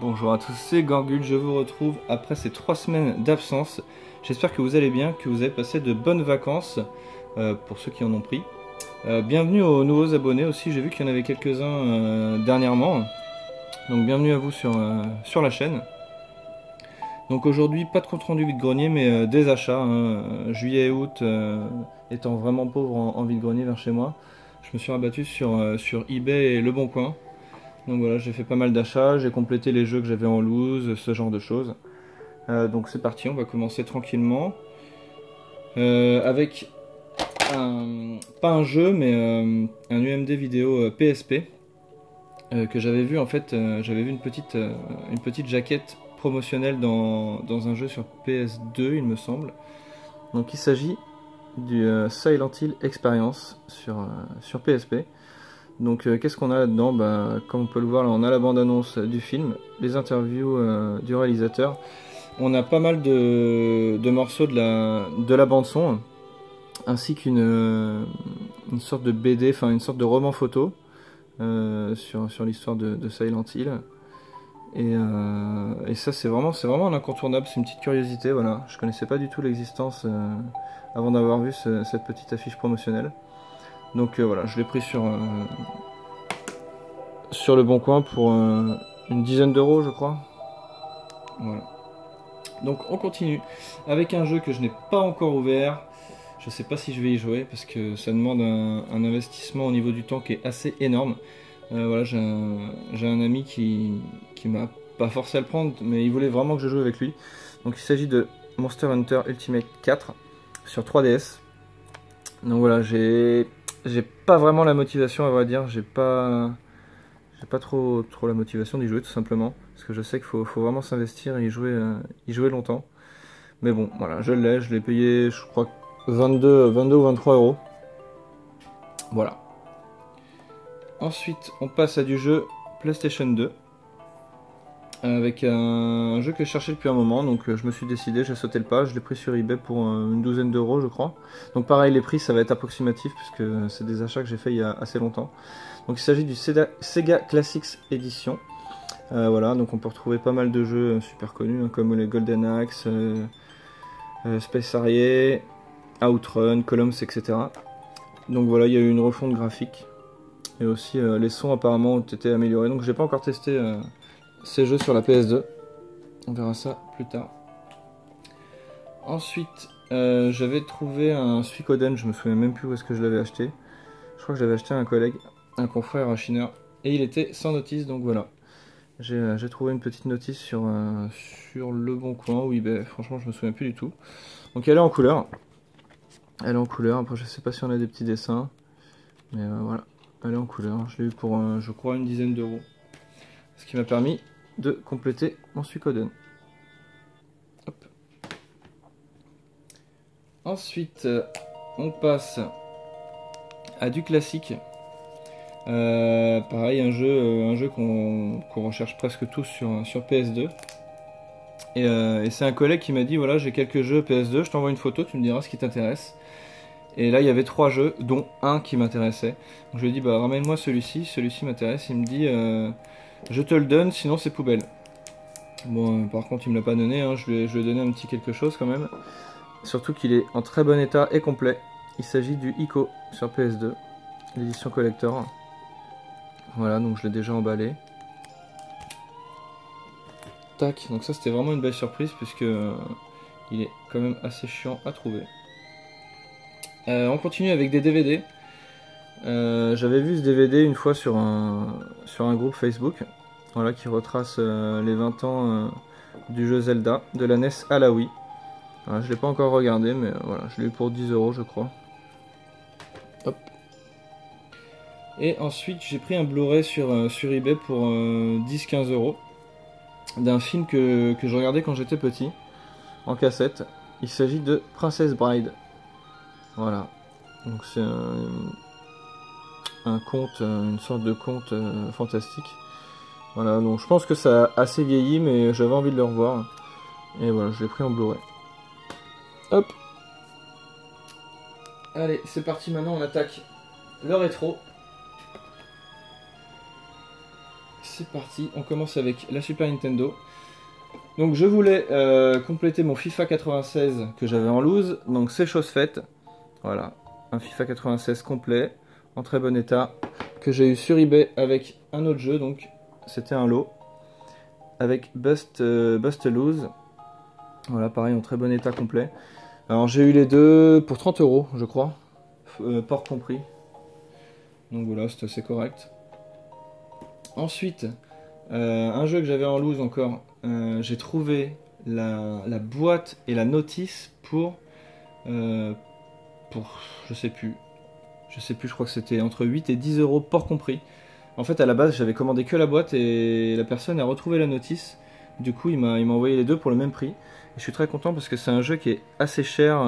Bonjour à tous, c'est Gorgule, je vous retrouve après ces 3 semaines d'absence. J'espère que vous allez bien, que vous avez passé de bonnes vacances, pour ceux qui en ont pris. Bienvenue aux nouveaux abonnés aussi, j'ai vu qu'il y en avait quelques-uns dernièrement. Donc bienvenue à vous sur la chaîne. Donc aujourd'hui, pas de compte rendu vide-grenier, mais des achats. Juillet et août étant vraiment pauvre en vide-grenier vers chez moi, je me suis rabattu sur eBay et Le Bon Coin. Donc voilà, j'ai fait pas mal d'achats, j'ai complété les jeux que j'avais en loose, ce genre de choses. Donc c'est parti, on va commencer tranquillement. Avec pas un jeu, mais un UMD vidéo PSP que j'avais vu en fait. J'avais vu une petite jaquette promotionnelle dans un jeu sur PS2, il me semble. Donc il s'agit du Silent Hill Experience sur PSP. Donc qu'est-ce qu'on a là-dedans? Comme on peut le voir, là, on a la bande-annonce du film, les interviews du réalisateur. On a pas mal de morceaux de la bande-son, ainsi qu'une sorte de BD, enfin une sorte de roman photo sur l'histoire de Silent Hill. Et ça c'est vraiment un incontournable, c'est une petite curiosité, voilà. Je connaissais pas du tout l'existence avant d'avoir vu cette petite affiche promotionnelle. Donc voilà, je l'ai pris sur Le Bon Coin pour une dizaine d'euros, je crois. Voilà. Donc on continue avec un jeu que je n'ai pas encore ouvert. Je sais pas si je vais y jouer parce que ça demande un investissement au niveau du temps qui est assez énorme. Voilà, j'ai un ami qui m'a pas forcé à le prendre, mais il voulait vraiment que je joue avec lui. Donc il s'agit de Monster Hunter Ultimate 4 sur 3DS. Donc voilà, j'ai pas vraiment la motivation, à vrai dire. J'ai pas trop la motivation d'y jouer, tout simplement, parce que je sais qu'il faut vraiment s'investir et y jouer longtemps. Mais bon, voilà, je l'ai payé, je crois, 22 ou 23 euros. Voilà. Ensuite, on passe à du jeu PlayStation 2, avec un jeu que je cherchais depuis un moment, donc je me suis décidé, j'ai sauté le pas, je l'ai pris sur eBay pour une douzaine d'euros, je crois. Donc pareil, les prix, ça va être approximatif, puisque c'est des achats que j'ai fait il y a assez longtemps. Donc il s'agit du Sega Classics Edition. Voilà, donc on peut retrouver pas mal de jeux super connus, comme les Golden Axe, Space Harrier, Outrun, Columns, etc. Donc voilà, il y a eu une refonte graphique. Et aussi les sons apparemment ont été améliorés. Donc j'ai pas encore testé ces jeux sur la PS2. On verra ça plus tard. Ensuite, j'avais trouvé un Suikoden, je me souviens même plus où est-ce que je l'avais acheté. Je crois que je l'avais acheté à un collègue, un confrère, un chineur. Et il était sans notice, donc voilà. J'ai trouvé une petite notice sur Le Bon Coin, oui, franchement je me souviens plus du tout. Donc elle est en couleur. Elle est en couleur, après je sais pas si on a des petits dessins. Mais voilà, elle est en couleur. Je l'ai eu pour, je crois, une dizaine d'euros. Ce qui m'a permis de compléter mon Suikoden. Hop. Ensuite, on passe à du classique. Pareil, un jeu qu'on recherche presque tous sur PS2. Et c'est un collègue qui m'a dit, voilà, j'ai quelques jeux PS2, je t'envoie une photo, tu me diras ce qui t'intéresse. Et là il y avait 3 jeux, dont un qui m'intéressait. Donc je lui ai dit, bah ramène-moi celui-ci m'intéresse. Il me dit, je te le donne, sinon c'est poubelle. Bon, par contre il me l'a pas donné, hein. Je lui ai donné un petit quelque chose quand même. Surtout qu'il est en très bon état et complet. Il s'agit du Ico sur PS2, l'édition collector. Voilà, donc je l'ai déjà emballé. Tac, donc ça c'était vraiment une belle surprise puisque il est quand même assez chiant à trouver. On continue avec des DVD. J'avais vu ce DVD une fois sur un groupe Facebook, voilà, qui retrace les 20 ans du jeu Zelda, de la NES à la Wii. Voilà, je l'ai pas encore regardé, mais voilà, je l'ai eu pour 10 euros, je crois. Hop. Et ensuite, j'ai pris un Blu-ray sur eBay pour 10-15 euros d'un film que je regardais quand j'étais petit, en cassette. Il s'agit de Princess Bride. Voilà. Donc c'est un conte, une sorte de conte fantastique. Voilà, donc je pense que ça a assez vieilli, mais j'avais envie de le revoir. Et voilà, je l'ai pris en Blu-ray. Hop. Allez, c'est parti, maintenant on attaque le rétro. c'est parti, on commence avec la Super Nintendo. Donc je voulais compléter mon FIFA 96 que j'avais en loose, donc c'est chose faite. Voilà, un FIFA 96 complet, en très bon état, que j'ai eu sur eBay avec un autre jeu, donc c'était un lot, avec Bust Loose. Voilà, pareil, en très bon état complet. Alors j'ai eu les deux pour 30 € je crois, port compris. Donc voilà, c'est assez correct. Ensuite, un jeu que j'avais en loose encore, j'ai trouvé la boîte et la notice pour je sais plus, je crois que c'était entre 8 et 10 € port compris. En fait, à la base, j'avais commandé que la boîte et la personne a retrouvé la notice. Du coup, il m'a envoyé les deux pour le même prix. Et je suis très content parce que c'est un jeu qui est assez cher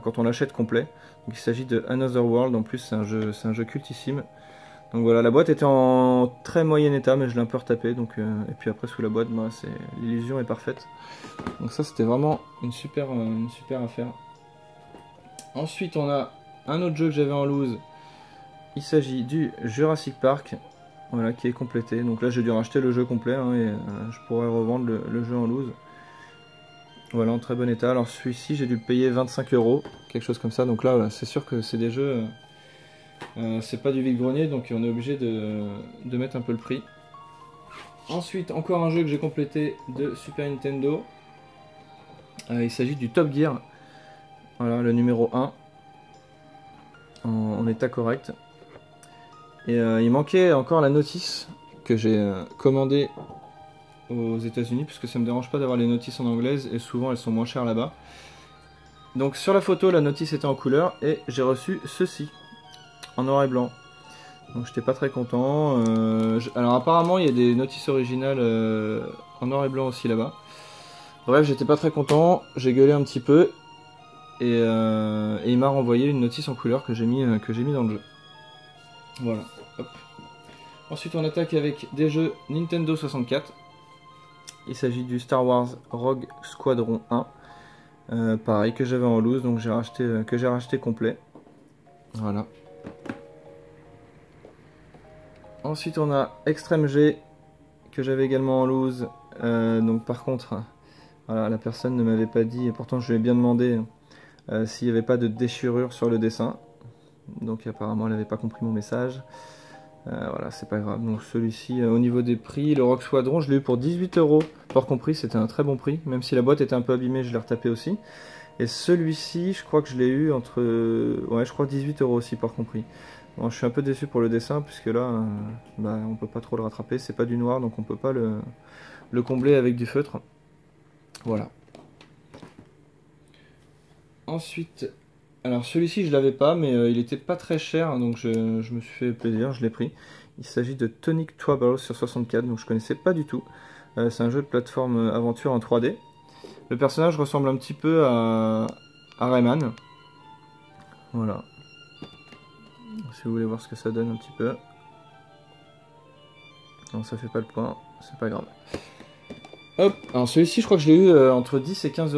quand on l'achète complet. Donc, il s'agit de Another World. En plus, c'est un jeu cultissime. Donc voilà, la boîte était en très moyen état, mais je l'ai un peu retapé. Donc, et puis après, sous la boîte, l'illusion est parfaite. Donc ça, c'était vraiment une super affaire. Ensuite, on a un autre jeu que j'avais en loose. Il s'agit du Jurassic Park, voilà, qui est complété. Donc là, j'ai dû racheter le jeu complet hein, et je pourrais revendre le jeu en loose. Voilà, en très bon état. Alors celui-ci, j'ai dû le payer 25 €, quelque chose comme ça. Donc là, c'est sûr que c'est des jeux, c'est pas du vide-grenier, donc on est obligé de mettre un peu le prix. Ensuite, encore un jeu que j'ai complété de Super Nintendo. Il s'agit du Top Gear. Voilà, le numéro 1. En état correct. Et il manquait encore la notice que j'ai commandée aux États-Unis, puisque ça me dérange pas d'avoir les notices en anglaise et souvent elles sont moins chères là-bas. Donc sur la photo, la notice était en couleur et j'ai reçu ceci en noir et blanc. Donc j'étais pas très content. Alors apparemment il y a des notices originales en noir et blanc aussi là-bas. Bref, j'étais pas très content, j'ai gueulé un petit peu et il m'a renvoyé une notice en couleur que j'ai mis dans le jeu. Voilà. Hop. Ensuite on attaque avec des jeux Nintendo 64. Il s'agit du Star Wars Rogue Squadron 1. Pareil que j'avais en loose, donc que j'ai racheté complet. Voilà. Ensuite on a Extreme G que j'avais également en loose. Donc par contre, voilà, la personne ne m'avait pas dit, et pourtant je lui ai bien demandé s'il n'y avait pas de déchirure sur le dessin. Donc apparemment elle n'avait pas compris mon message. Voilà, c'est pas grave. Donc celui-ci, au niveau des prix, le Rogue Squadron, je l'ai eu pour 18 €, port compris, c'était un très bon prix. Même si la boîte était un peu abîmée, je l'ai retapé aussi. Et celui-ci, je crois que je l'ai eu entre... ouais, je crois 18 € aussi, port compris. Bon, je suis un peu déçu pour le dessin, puisque là, on peut pas trop le rattraper. C'est pas du noir, donc on peut pas le combler avec du feutre. Voilà. Ensuite... Alors celui-ci je l'avais pas, mais il était pas très cher, donc je me suis fait plaisir, je l'ai pris. Il s'agit de Tonic Trouble sur 64, donc je connaissais pas du tout. C'est un jeu de plateforme aventure en 3D. Le personnage ressemble un petit peu à Rayman. Voilà. Si vous voulez voir ce que ça donne un petit peu. Non, ça fait pas le point, c'est pas grave. Hop, alors celui-ci je crois que je l'ai eu entre 10 et 15 €,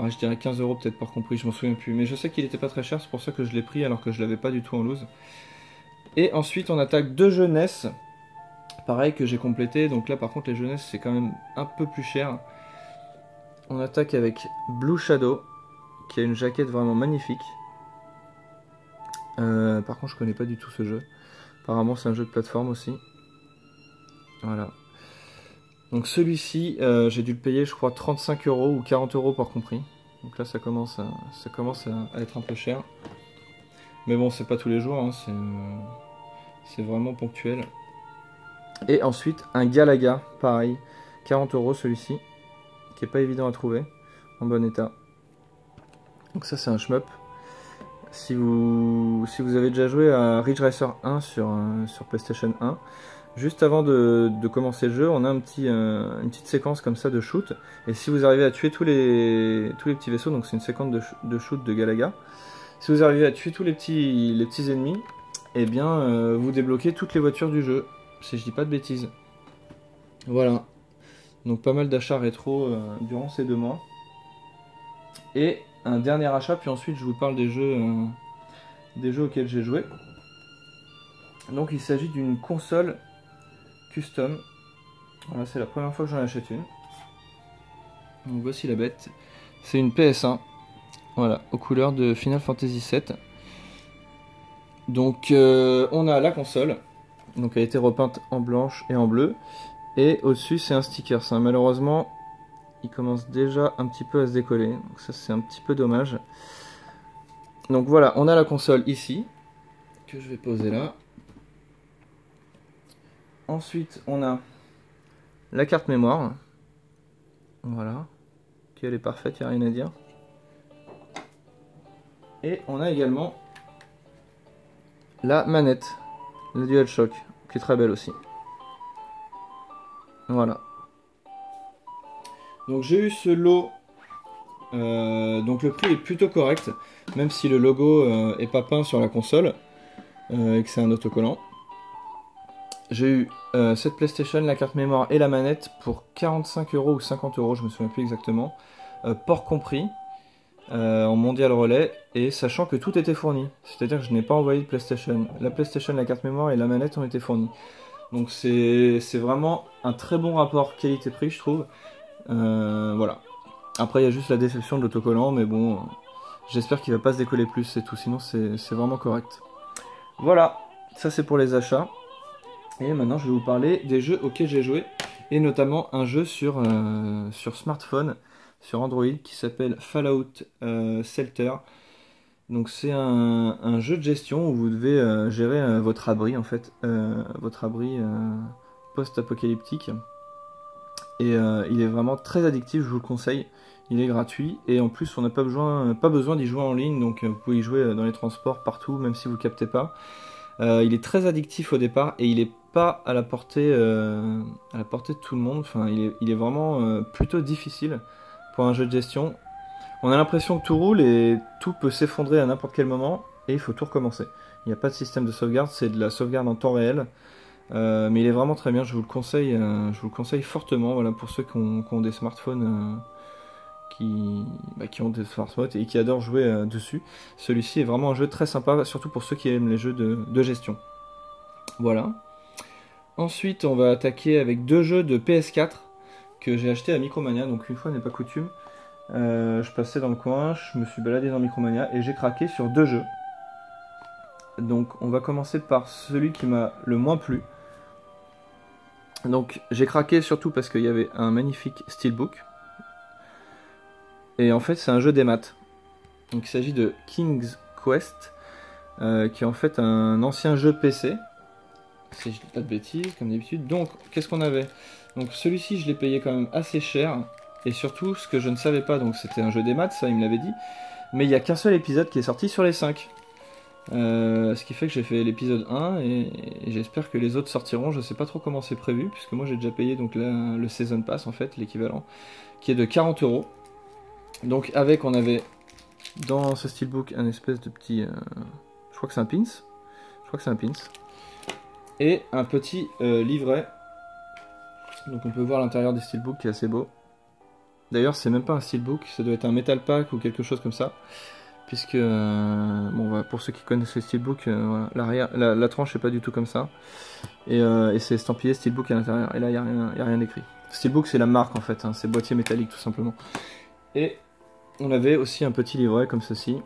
ouais, je dirais 15 € peut-être par compris, je m'en souviens plus, mais je sais qu'il était pas très cher, c'est pour ça que je l'ai pris alors que je l'avais pas du tout en loose. Et ensuite on attaque deux jeux NES, pareil que j'ai complété, donc là par contre les jeux NES c'est quand même un peu plus cher. On attaque avec Blue Shadow, qui a une jaquette vraiment magnifique. Par contre je connais pas du tout ce jeu, apparemment c'est un jeu de plateforme aussi. Voilà. Donc celui-ci, j'ai dû le payer, je crois, 35 € ou 40 € par compris. Donc là, ça commence à être un peu cher. Mais bon, c'est pas tous les jours, hein, c'est vraiment ponctuel. Et ensuite, un Galaga, pareil, 40 € celui-ci, qui est pas évident à trouver, en bon état. Donc ça, c'est un shmup. Si vous avez déjà joué à Ridge Racer 1 sur PlayStation 1, juste avant de commencer le jeu, on a une petite séquence comme ça de shoot. Et si vous arrivez à tuer tous les petits vaisseaux, donc c'est une séquence de shoot de Galaga. Si vous arrivez à tuer tous les petits ennemis, eh bien vous débloquez toutes les voitures du jeu. Si je dis pas de bêtises. Voilà. Donc pas mal d'achats rétro durant ces 2 mois. Et un dernier achat, puis ensuite je vous parle des jeux auxquels j'ai joué. Donc il s'agit d'une console custom. Voilà, c'est la première fois que j'en achète une. Donc voici la bête. C'est une PS1. Voilà, aux couleurs de Final Fantasy VII. Donc on a la console. Donc elle a été repeinte en blanche et en bleu. Et au-dessus c'est un sticker. Ça, malheureusement, il commence déjà un petit peu à se décoller. Donc ça c'est un petit peu dommage. Donc voilà, on a la console ici. Que je vais poser là. Ensuite on a la carte mémoire. Voilà. Elle est parfaite, il n'y a rien à dire. Et on a également la manette, la DualShock, qui est très belle aussi. Voilà. Donc j'ai eu ce lot. Donc le prix est plutôt correct, même si le logo est pas peint sur la console et que c'est un autocollant. J'ai eu cette PlayStation, la carte mémoire et la manette pour 45 € ou 50 €, je me souviens plus exactement, port compris. En mondial relais, et sachant que tout était fourni, c'est-à-dire que je n'ai pas envoyé de PlayStation. La PlayStation, la carte mémoire et la manette ont été fournis. Donc c'est vraiment un très bon rapport qualité-prix, je trouve. Voilà. Après il y a juste la déception de l'autocollant, mais bon, j'espère qu'il va pas se décoller plus, c'est tout, sinon c'est vraiment correct. Voilà, ça c'est pour les achats. Et maintenant je vais vous parler des jeux auxquels j'ai joué, et notamment un jeu sur smartphone, sur Android, qui s'appelle Fallout Shelter. Donc c'est un jeu de gestion où vous devez gérer votre abri en fait, votre abri post-apocalyptique. Et il est vraiment très addictif, je vous le conseille. Il est gratuit et en plus on n'a pas besoin d'y jouer en ligne, donc vous pouvez y jouer dans les transports partout, même si vous captez pas. Il est très addictif au départ et il est pas à la portée de tout le monde. Enfin, il est vraiment plutôt difficile pour un jeu de gestion. On a l'impression que tout roule et tout peut s'effondrer à n'importe quel moment et il faut tout recommencer. Il n'y a pas de système de sauvegarde, c'est de la sauvegarde en temps réel. Mais il est vraiment très bien, je vous le conseille fortement, voilà, pour ceux qui ont des smartphones qui ont des smartphones et qui adorent jouer dessus. Celui-ci est vraiment un jeu très sympa, surtout pour ceux qui aiment les jeux de gestion. Voilà. Ensuite, on va attaquer avec deux jeux de PS4 que j'ai acheté à Micromania, donc une fois n'est pas coutume. Je passais dans le coin, je me suis baladé dans Micromania et j'ai craqué sur deux jeux. Donc on va commencer par celui qui m'a le moins plu. Donc j'ai craqué surtout parce qu'il y avait un magnifique steelbook. Et en fait c'est un jeu des maths. Donc il s'agit de King's Quest, qui est en fait un ancien jeu PC. Si je dis pas de bêtises, comme d'habitude. Donc qu'est-ce qu'on avait? Donc celui-ci je l'ai payé quand même assez cher. Et surtout ce que je ne savais pas, donc c'était un jeu des maths, ça il me l'avait dit. Mais il n'y a qu'un seul épisode qui est sorti sur les 5. Ce qui fait que j'ai fait l'épisode 1 et j'espère que les autres sortiront. Je sais pas trop comment c'est prévu, puisque moi j'ai déjà payé donc le Season Pass en fait, l'équivalent, qui est de 40 €. Donc avec, on avait dans ce steelbook un espèce de petit... je crois que c'est un pins. Je crois que c'est un pins. Et un petit livret. Donc on peut voir l'intérieur des steelbooks qui est assez beau. D'ailleurs c'est même pas un steelbook, ça doit être un metal pack ou quelque chose comme ça. Puisque, bon, voilà, pour ceux qui connaissent le steelbook, voilà, la tranche n'est pas du tout comme ça. Et c'est estampillé steelbook à l'intérieur. Et là, il n'y a rien d'écrit. Steelbook, c'est la marque en fait, hein, c'est boîtier métallique tout simplement. Et on avait aussi un petit livret comme ceci.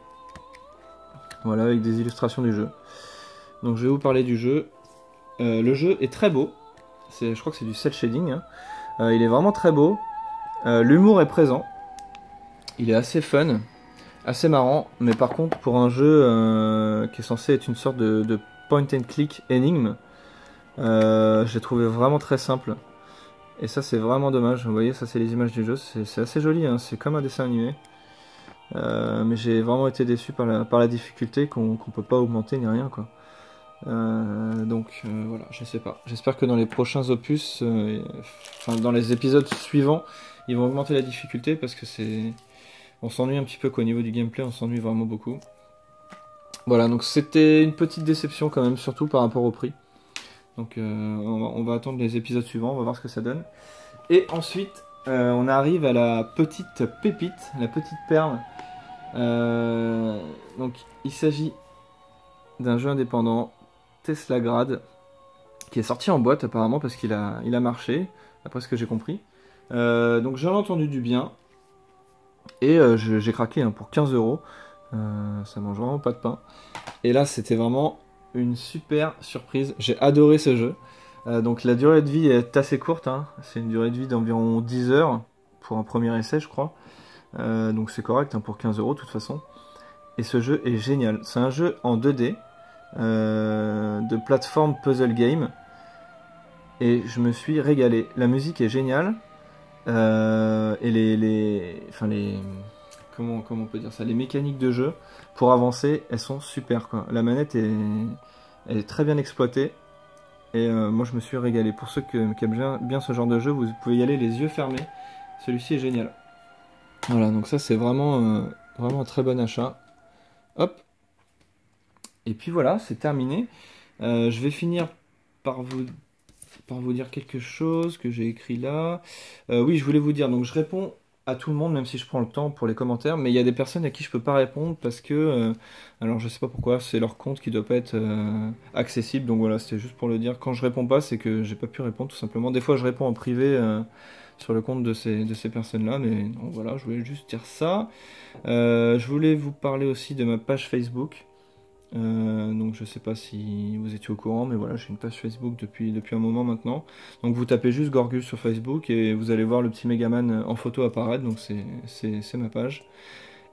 Voilà, avec des illustrations du jeu. Donc je vais vous parler du jeu. Le jeu est très beau. Je crois que c'est du cel shading. Hein. Il est vraiment très beau. L'humour est présent. Il est assez fun. Assez marrant, mais par contre pour un jeu qui est censé être une sorte de point and click énigme, je l'ai trouvé vraiment très simple. Et ça c'est vraiment dommage. Vous voyez, ça c'est les images du jeu, c'est assez joli, hein. C'est comme un dessin animé. Mais j'ai vraiment été déçu par la difficulté qu'on peut pas augmenter ni rien quoi. Donc voilà, je sais pas. J'espère que dans les prochains opus, enfin dans les épisodes suivants, ils vont augmenter la difficulté parce que c'est... On s'ennuie un petit peu qu'au niveau du gameplay, on s'ennuie vraiment beaucoup. Voilà, donc c'était une petite déception quand même, surtout par rapport au prix. Donc on va attendre les épisodes suivants, on va voir ce que ça donne. Et ensuite, on arrive à la petite pépite, la petite perle. Donc il s'agit d'un jeu indépendant, Tesla Grad. qui est sorti en boîte apparemment parce qu'il il a marché, après ce que j'ai compris. Donc j'en ai entendu du bien, et j'ai craqué hein, pour 15 euros. Ça mange vraiment pas de pain. Et là c'était vraiment une super surprise, j'ai adoré ce jeu. Donc la durée de vie est assez courte, hein. C'est une durée de vie d'environ 10 heures pour un premier essai je crois. Donc c'est correct hein, pour 15 euros de toute façon. Et ce jeu est génial. C'est un jeu en 2D de plateforme puzzle game. Et je me suis régalé. La musique est géniale. Et comment on peut dire ça? Les mécaniques de jeu pour avancer, elles sont super quoi. La manette elle est très bien exploitée. Et moi je me suis régalé. Pour ceux qui aiment bien ce genre de jeu, vous pouvez y aller les yeux fermés. Celui-ci est génial. Voilà, donc ça c'est vraiment un très bon achat. Hop. Et puis voilà, c'est terminé. Je vais finir par vous dire quelque chose que j'ai écrit là. Oui, je voulais vous dire, donc je réponds à tout le monde, même si je prends le temps pour les commentaires, mais il y a des personnes à qui je peux pas répondre parce que, alors je sais pas pourquoi, c'est leur compte qui doit pas être accessible, donc voilà, c'était juste pour le dire. Quand je réponds pas, c'est que j'ai pas pu répondre tout simplement. Des fois, je réponds en privé sur le compte de ces personnes-là, mais non, voilà, je voulais juste dire ça. Je voulais vous parler aussi de ma page Facebook. Donc je sais pas si vous étiez au courant, mais voilà, j'ai une page Facebook depuis un moment maintenant. Donc vous tapez juste Gorgus sur Facebook et vous allez voir le petit Megaman en photo apparaître, donc c'est ma page.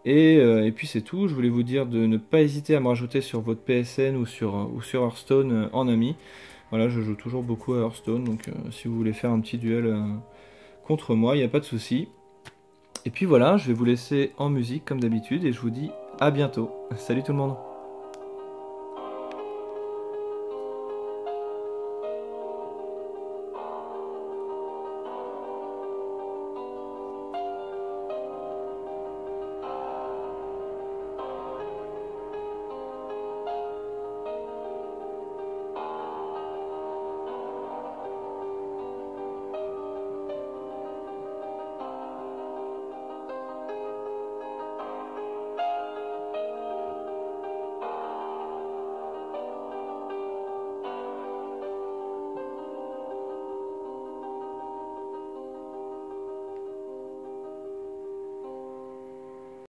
Et puis c'est tout, je voulais vous dire de ne pas hésiter à me rajouter sur votre PSN ou sur Hearthstone en ami. Voilà, je joue toujours beaucoup à Hearthstone, donc si vous voulez faire un petit duel contre moi, il n'y a pas de souci. Et puis voilà, je vais vous laisser en musique comme d'habitude et je vous dis à bientôt. Salut tout le monde!